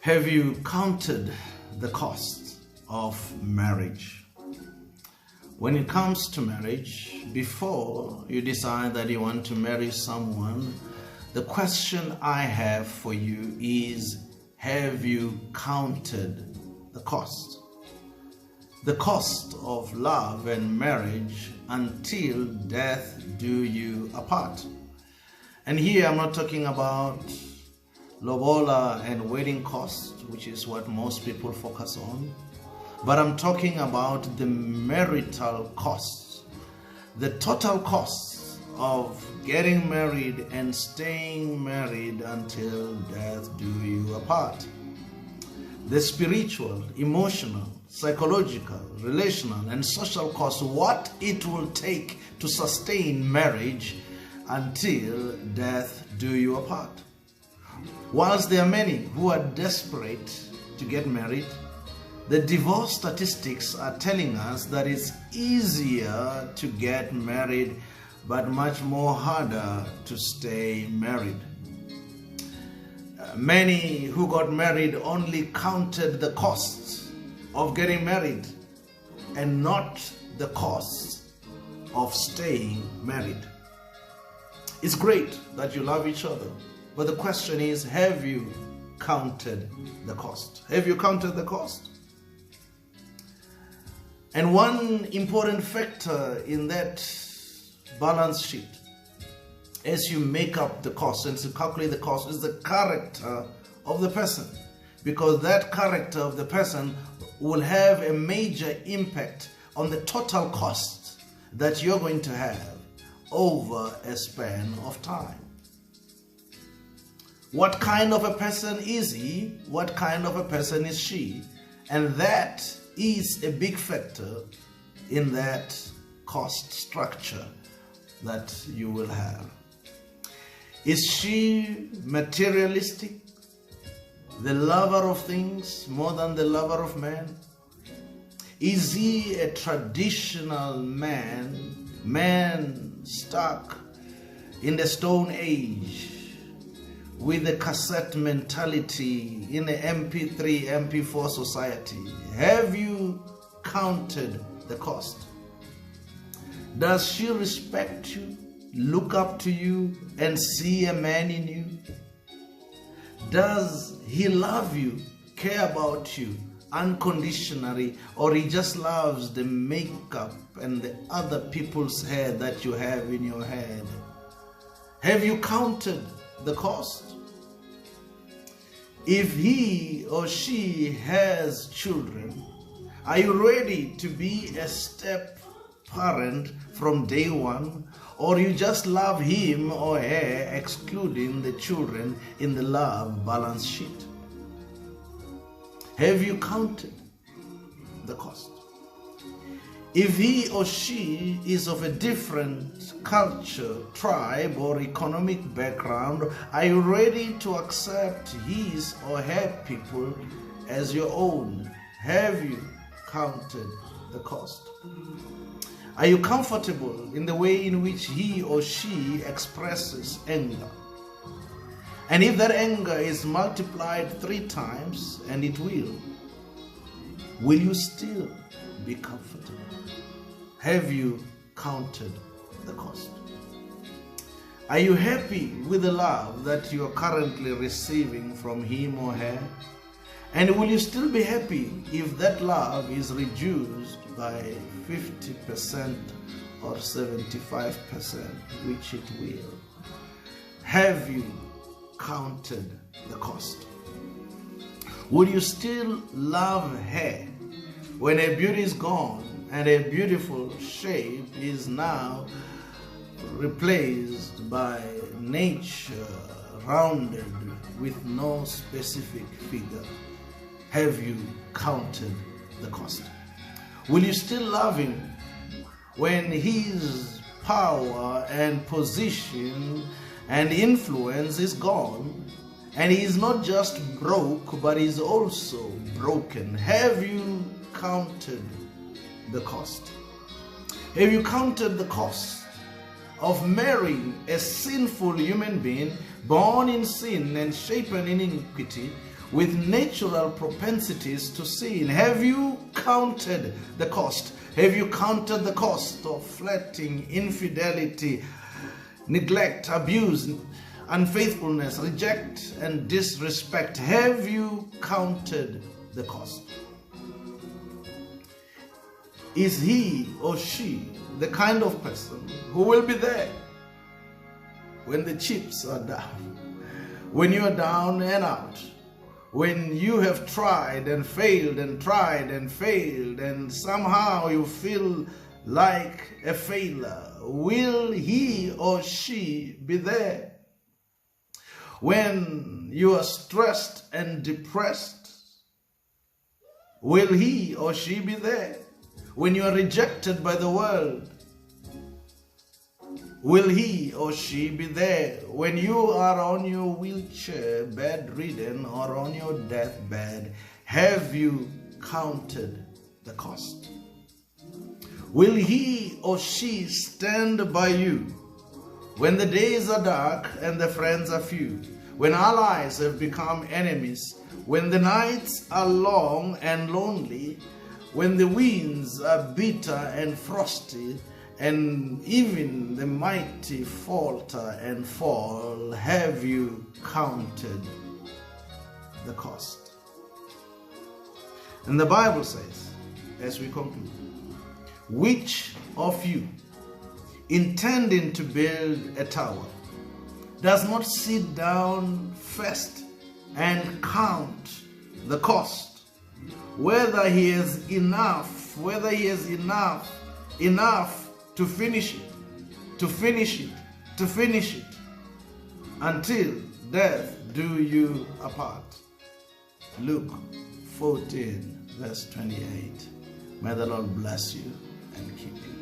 Have you counted the cost of marriage? When it comes to marriage, before you decide that you want to marry someone, the question I have for you is, have you counted the cost? The cost of love and marriage until death do you apart. And here I'm not talking about lobola and wedding costs, which is what most people focus on, but I'm talking about the marital costs, the total costs of getting married and staying married until death do you apart. The spiritual, emotional, psychological, relational, and social costs, what it will take to sustain marriage until death do you apart. Whilst there are many who are desperate to get married, the divorce statistics are telling us that it's easier to get married but much more harder to stay married. Many who got married only counted the costs of getting married and not the costs of staying married. It's great that you love each other, but the question is, have you counted the cost? Have you counted the cost? And one important factor in that balance sheet, as you make up the cost and to calculate the cost, is the character of the person, because that character of the person will have a major impact on the total cost that you're going to have over a span of time. What kind of a person is he? What kind of a person is she? And that is a big factor in that cost structure that you will have. Is she materialistic, the lover of things more than the lover of men? Is he a traditional man stuck in the Stone Age with the cassette mentality in the MP3, MP4 society? Have you counted the cost? Does she respect you, look up to you, and see a man in you? Does he love you, care about you unconditionally, or he just loves the makeup and the other people's hair that you have in your head? Have you counted the cost? If he or she has children, are you ready to be a step parent from day one, or you just love him or her, excluding the children in the love balance sheet? Have you counted the cost? If he or she is of a different culture, tribe, or economic background, are you ready to accept his or her people as your own? Have you counted the cost? Are you comfortable in the way in which he or she expresses anger? And if that anger is multiplied 3 times, and it will you still be comfortable? Have you counted the cost? Are you happy with the love that you are currently receiving from him or her? And will you still be happy if that love is reduced by 50% or 75%, which it will? Have you counted the cost? Would you still love her when her beauty is gone and a beautiful shape is now replaced by nature rounded with no specific figure? Have you counted the cost? Will you still love him when his power and position and influence is gone, and he is not just broke, but is also broken? Have you counted the cost? Have you counted the cost of marrying a sinful human being born in sin and shapen in iniquity, with natural propensities to sin. Have you counted the cost? Have you counted the cost of flirting, infidelity, neglect, abuse, unfaithfulness, reject, and disrespect? Have you counted the cost? Is he or she the kind of person who will be there when the chips are down, when you are down and out, when you have tried and failed and tried and failed, and somehow you feel like a failure? Will he or she be there when you are stressed and depressed? Will he or she be there when you are rejected by the world? Will he or she be there when you are on your wheelchair, bedridden, or on your deathbed? Have you counted the cost? Will he or she stand by you when the days are dark and the friends are few, when allies have become enemies, when the nights are long and lonely, when the winds are bitter and frosty, and even the mighty falter and fall? Have you counted the cost? And the Bible says, as we conclude, which of you, intending to build a tower, does not sit down first and count the cost, whether he has enough to finish it, until death do you apart? Luke 14, verse 28. May the Lord bless you and keep you.